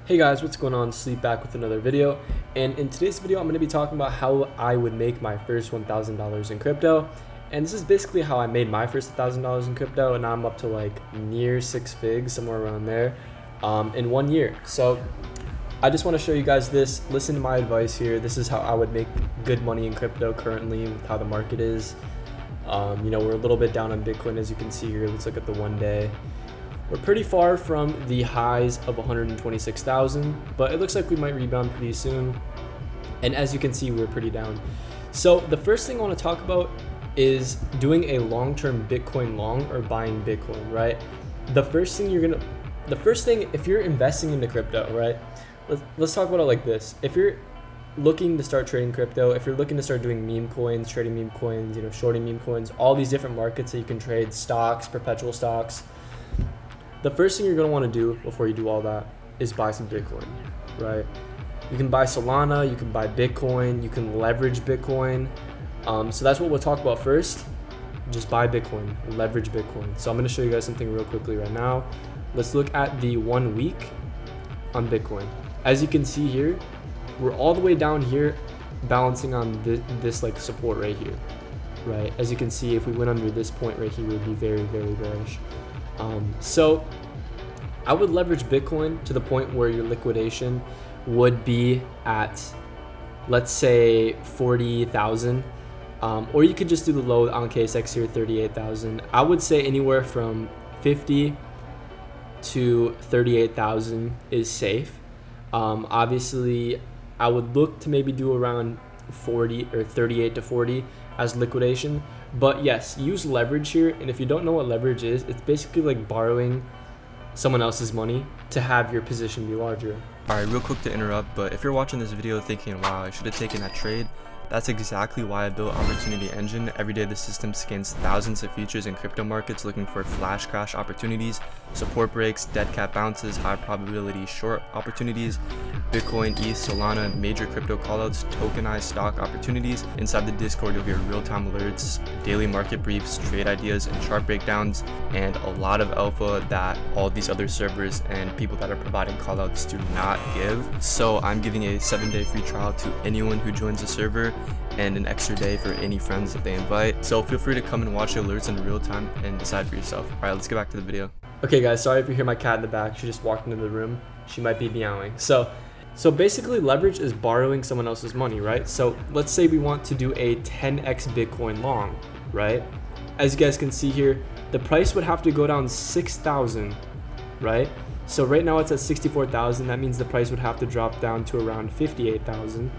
Hey guys, what's going on? Sleep back with another video, and in today's video I'm going to be talking about how I would make my first $1,000 in crypto. And this is basically how I made my first $1,000 in crypto, and now I'm up to like near 6 figs, somewhere around there, in 1 year. So I just want to show you guys this. Listen to my advice here. This is how I would make good money in crypto currently with how the market is. We're a little bit down on Bitcoin, as you can see here. Let's look at the 1 day. We're pretty far from the highs of 126,000, but it looks like we might rebound pretty soon. And as you can see, we're pretty down. So the first thing I want to talk about is doing a long-term Bitcoin long or buying Bitcoin, right? The first thing, if you're investing into crypto, right? Let's talk about it like this. If you're looking to start trading crypto, if you're looking to start doing meme coins, trading meme coins, shorting meme coins, all these different markets that you can trade, stocks, perpetual stocks, the first thing you're going to want to do before you do all that is buy some Bitcoin, right? You can buy Solana, you can buy Bitcoin, you can leverage Bitcoin. So that's what we'll talk about first. Just buy Bitcoin, leverage Bitcoin. So I'm going to show you guys something real quickly right now. Let's look at the 1 week on Bitcoin. As you can see here, we're all the way down here balancing on this like support right here, right? As you can see, if we went under this point right here, it would be very, very bearish. So I would leverage Bitcoin to the point where your liquidation would be at, let's say 40,000, or you could just do the low on KSX here, 38,000. I would say anywhere from 50 to 38,000 is safe. Obviously I would look to maybe do around 40 or 38 to 40 as liquidation. But yes, use leverage here. And if you don't know what leverage is, it's basically like borrowing someone else's money to have your position be larger. Alright, real quick to interrupt, but if you're watching this video thinking, wow, I should have taken that trade, that's exactly why I built Opportunity Engine. Every day the system scans thousands of futures in crypto markets looking for flash crash opportunities, support breaks, dead cat bounces, high probability short opportunities, Bitcoin, ETH, Solana, major crypto callouts, tokenized stock opportunities. Inside the Discord you'll get real-time alerts, daily market briefs, trade ideas, and chart breakdowns, and a lot of alpha that all these other servers and people that are providing callouts do not give. So I'm giving a 7-day free trial to anyone who joins the server, and an extra day for any friends that they invite. So feel free to come and watch the alerts in real time and decide for yourself. Alright, let's get back to the video. Okay guys, sorry if you hear my cat in the back. She just walked into the room. She might be meowing. So basically leverage is borrowing someone else's money, right? So let's say we want to do a 10x Bitcoin long, right? As you guys can see here, the price would have to go down 6,000, right? So right now it's at 64,000. That means the price would have to drop down to around 58,000.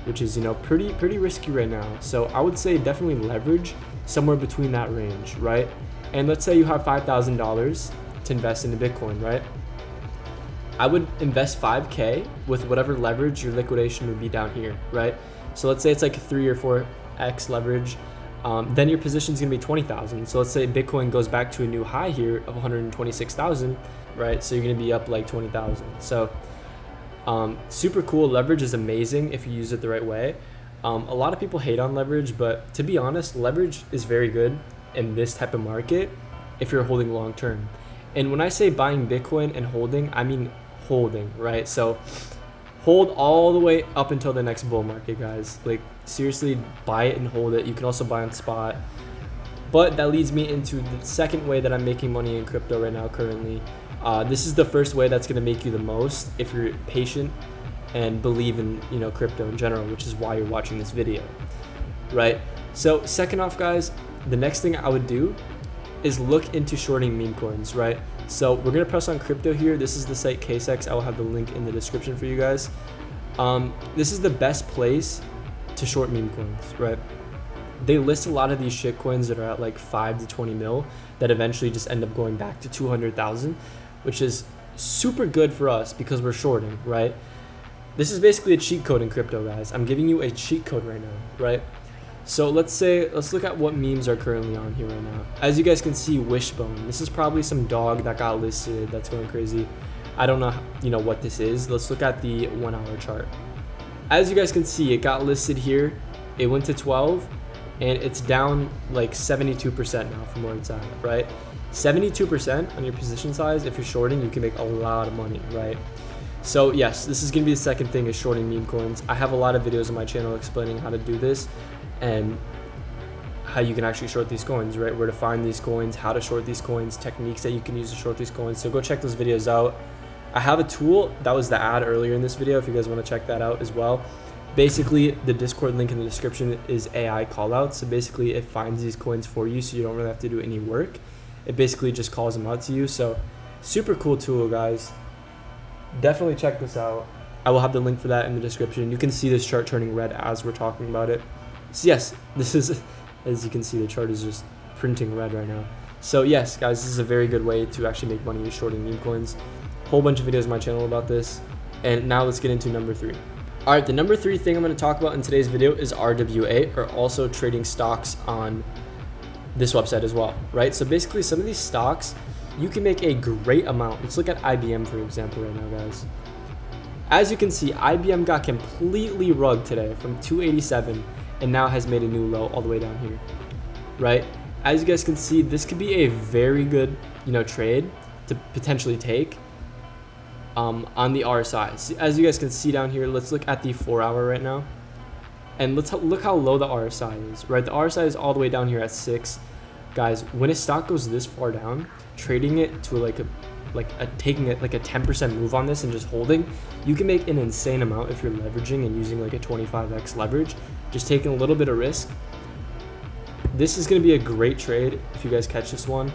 Which is, pretty risky right now. So I would say definitely leverage somewhere between that range, right? And let's say you have $5,000 to invest into Bitcoin, right? I would invest 5K with whatever leverage your liquidation would be down here, right? So let's say it's like 3 or 4x leverage. Then your position is gonna be 20,000. So let's say Bitcoin goes back to a new high here of 126,000, right? So you're gonna be up like 20,000. So super cool. Leverage is amazing if you use it the right way. A lot of people hate on leverage, but to be honest, leverage is very good in this type of market if you're holding long term. And when I say buying Bitcoin and holding, I mean holding, right? So hold all the way up until the next bull market, guys. Like seriously, buy it and hold it. You can also buy on spot. But that leads me into the second way that I'm making money in crypto right now currently. This is the first way that's going to make you the most if you're patient and believe in crypto in general, which is why you're watching this video, right? So second off, guys, the next thing I would do is look into shorting meme coins, right? So we're going to press on crypto here. This is the site KSX. I will have the link in the description for you guys. This is the best place to short meme coins, right? They list a lot of these shit coins that are at like 5 to 20 mil that eventually just end up going back to 200,000, which is super good for us because we're shorting, right? This is basically a cheat code in crypto, guys. I'm giving you a cheat code right now, right? So let's look at what memes are currently on here right now. As you guys can see, Wishbone. This is probably some dog that got listed that's going crazy. I don't know, what this is. Let's look at the 1 hour chart. As you guys can see, it got listed here. It went to 12 and it's down like 72% now from where it's at, right? 72% on your position size. If you're shorting, you can make a lot of money, right? So yes, this is gonna be the second thing, is shorting meme coins. I have a lot of videos on my channel explaining how to do this and how you can actually short these coins, right? Where to find these coins, how to short these coins, techniques that you can use to short these coins. So go check those videos out. I have a tool, that was the ad earlier in this video, if you guys want to check that out as well. Basically, the Discord link in the description is AI callout. So basically it finds these coins for you, so you don't really have to do any work. It basically just calls them out to you. So super cool tool, guys. Definitely check this out. I will have the link for that in the description. You can see this chart turning red as we're talking about it. So yes, this is, as you can see, the chart is just printing red right now. So yes, guys, this is a very good way to actually make money shorting meme coins. Whole bunch of videos on my channel about this. And now let's get into number 3. All right, the number 3 thing I'm going to talk about in today's video is RWA, or also trading stocks on this website as well, right? So basically, some of these stocks, you can make a great amount. Let's look at IBM, for example, right now, guys. As you can see, IBM got completely rugged today from 287 and now has made a new low all the way down here, right? As you guys can see, this could be a very good, trade to potentially take on the RSI. So as you guys can see down here, let's look at the 4-hour right now. And let's look how low the RSI is, right? The RSI is all the way down here at 6. Guys, when a stock goes this far down, trading it to taking it like a 10% move on this and just holding, you can make an insane amount if you're leveraging and using like a 25x leverage, just taking a little bit of risk. This is going to be a great trade if you guys catch this one.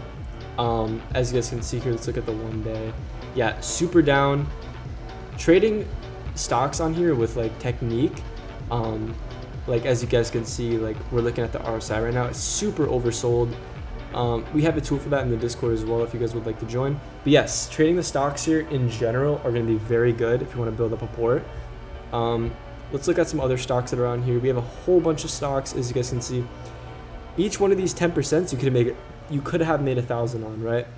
As you guys can see here, let's look at the 1 day. Yeah, super down. Trading stocks on here with like technique, like as you guys can see, like we're looking at the RSI right now, it's super oversold. We have a tool for that in the Discord as well if you guys would like to join. But yes, trading the stocks here in general are going to be very good if you want to build up a port. Let's look at some other stocks that are on here. We have a whole bunch of stocks, as you guys can see. Each one of these 10%, you could have made 1,000 on, right?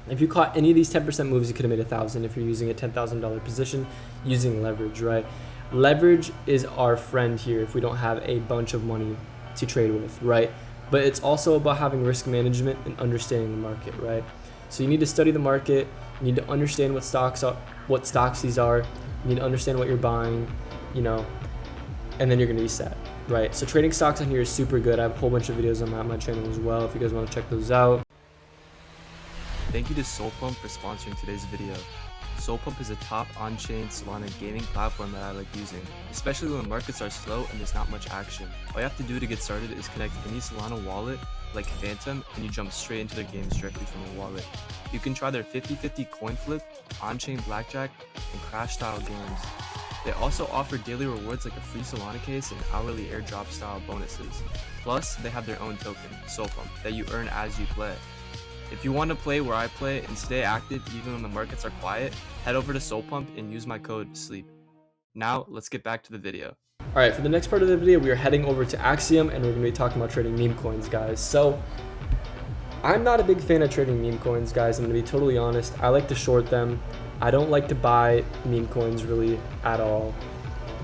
If you caught any of these 10% moves, you could have made 1,000 if you're using a $10,000 position using leverage, right? Leverage is our friend here if we don't have a bunch of money to trade with, right? But it's also about having risk management and understanding the market, right? So you need to study the market, you need to understand what stocks these are, you need to understand what you're buying, and then you're going to be set, right? So trading stocks on here is super good. I have a whole bunch of videos on my channel as well if you guys want to check those out. Thank you to SoulPump for sponsoring today's video. SoulPump is a top on-chain Solana gaming platform that I like using, especially when markets are slow and there's not much action. All you have to do to get started is connect any Solana wallet like Phantom and you jump straight into their games directly from the wallet. You can try their 50-50 coin flip, on-chain blackjack, and crash style games. They also offer daily rewards like a free Solana case and hourly airdrop style bonuses. Plus, they have their own token, SoulPump, that you earn as you play. If you want to play where I play and stay active even when the markets are quiet, head over to SoulPump and use my code SLEEP. Now, let's get back to the video. All right, for the next part of the video, we are heading over to Axiom and we're going to be talking about trading meme coins, guys. So, I'm not a big fan of trading meme coins, guys. I'm going to be totally honest. I like to short them. I don't like to buy meme coins really at all.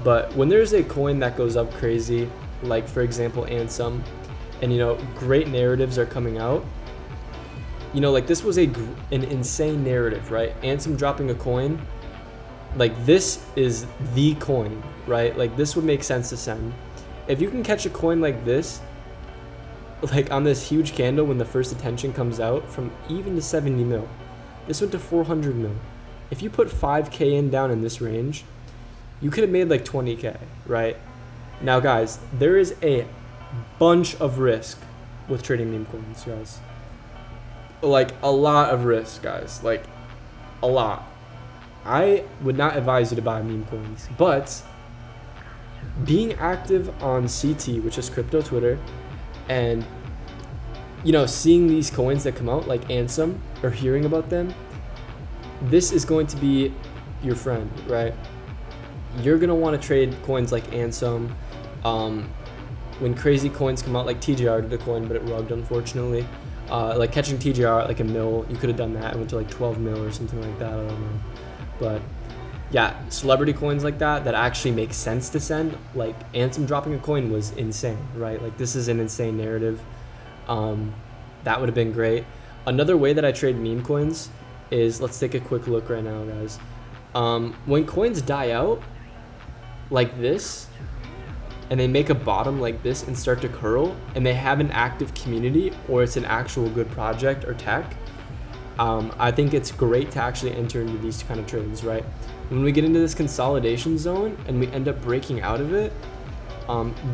But when there's a coin that goes up crazy, like for example, Ansem, and great narratives are coming out, like this was an insane narrative, right? Ansem dropping a coin, like this is the coin, right? Like this would make sense to send. If you can catch a coin like this, like on this huge candle when the first attention comes out from even to 70 mil, this went to 400 mil. If you put 5K in down in this range, you could have made like 20K, right? Now guys, there is a bunch of risk with trading meme coins, guys. Like a lot of risk, guys, like a lot. I would not advise you to buy meme coins, but being active on CT, which is crypto Twitter, and seeing these coins that come out like Ansem or hearing about them, this is going to be your friend, right? You're gonna want to trade coins like Ansem. When crazy coins come out, like TGR did a coin, but it rugged unfortunately. Like catching TGR at like a mil, you could have done that. It went to like 12 mil or something like that. I don't know. But yeah, celebrity coins like that actually make sense to send. Like Ansem dropping a coin was insane, right? Like this is an insane narrative. That would have been great. Another way that I trade meme coins is, let's take a quick look right now, guys. When coins die out like this, and they make a bottom like this and start to curl, and they have an active community, or it's an actual good project or tech, I think it's great to actually enter into these kind of trades, right? When we get into this consolidation zone and we end up breaking out of it,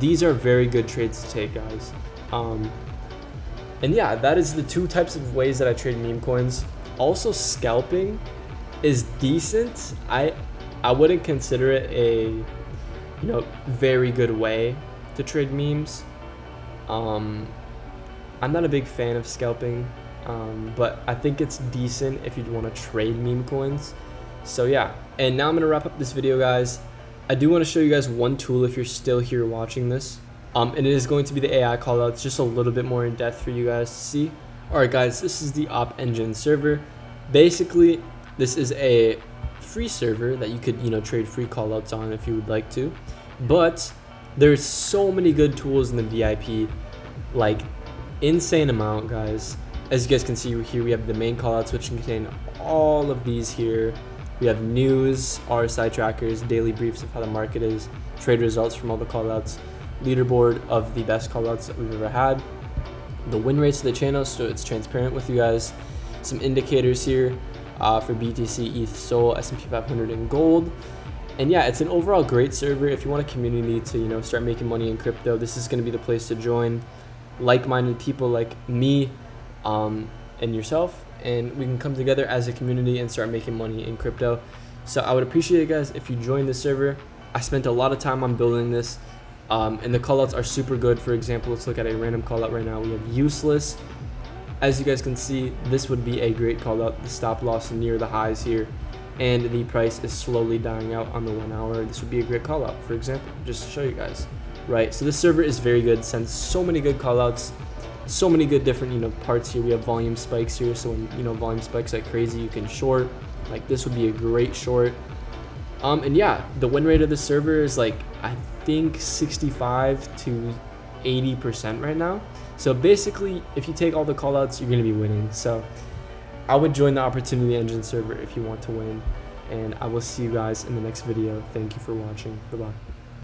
these are very good trades to take, guys. And yeah, that is the two types of ways that I trade meme coins. Also, scalping is decent. I wouldn't consider it a very good way to trade memes. I'm not a big fan of scalping, but I think it's decent if you want to trade meme coins. So yeah, and now I'm gonna wrap up this video, guys. I do want to show you guys one tool if you're still here watching this, and it is going to be the AI callouts, just a little bit more in depth for you guys to see. All right, guys, this is the Op Engine server. Basically, this is a free server that you could trade free callouts on if you would like to, but there's so many good tools in the VIP, like insane amount, guys. As you guys can see here, we have the main callouts, which contain all of these here. We have news, RSI trackers, daily briefs of how the market is, trade results from all the callouts, leaderboard of the best callouts that we've ever had, the win rates of the channel, so it's transparent with you guys, some indicators here for BTC, ETH, SOL, S&P 500, and gold. And yeah, it's an overall great server. If you want a community to start making money in crypto, this is going to be the place to join like-minded people like me and yourself, and we can come together as a community and start making money in crypto. So I would appreciate it, guys, if you join the server. I spent a lot of time on building this, and the callouts are super good. For example, let's look at a random callout right now. We have useless. As you guys can see, this would be a great callout. The stop loss near the highs here, and the price is slowly dying out on the 1 hour. This would be a great callout, for example, just to show you guys, right? So this server is very good, sends so many good callouts, so many good different parts here. We have volume spikes here, so when volume spikes like crazy, you can short. Like this would be a great short. And yeah, the win rate of the server is like I think 65 to 80% right now. So basically, if you take all the callouts, you're gonna be winning. So I would join the Opportunity Engine server if you want to win, and I will see you guys in the next video. Thank you for watching. Bye bye.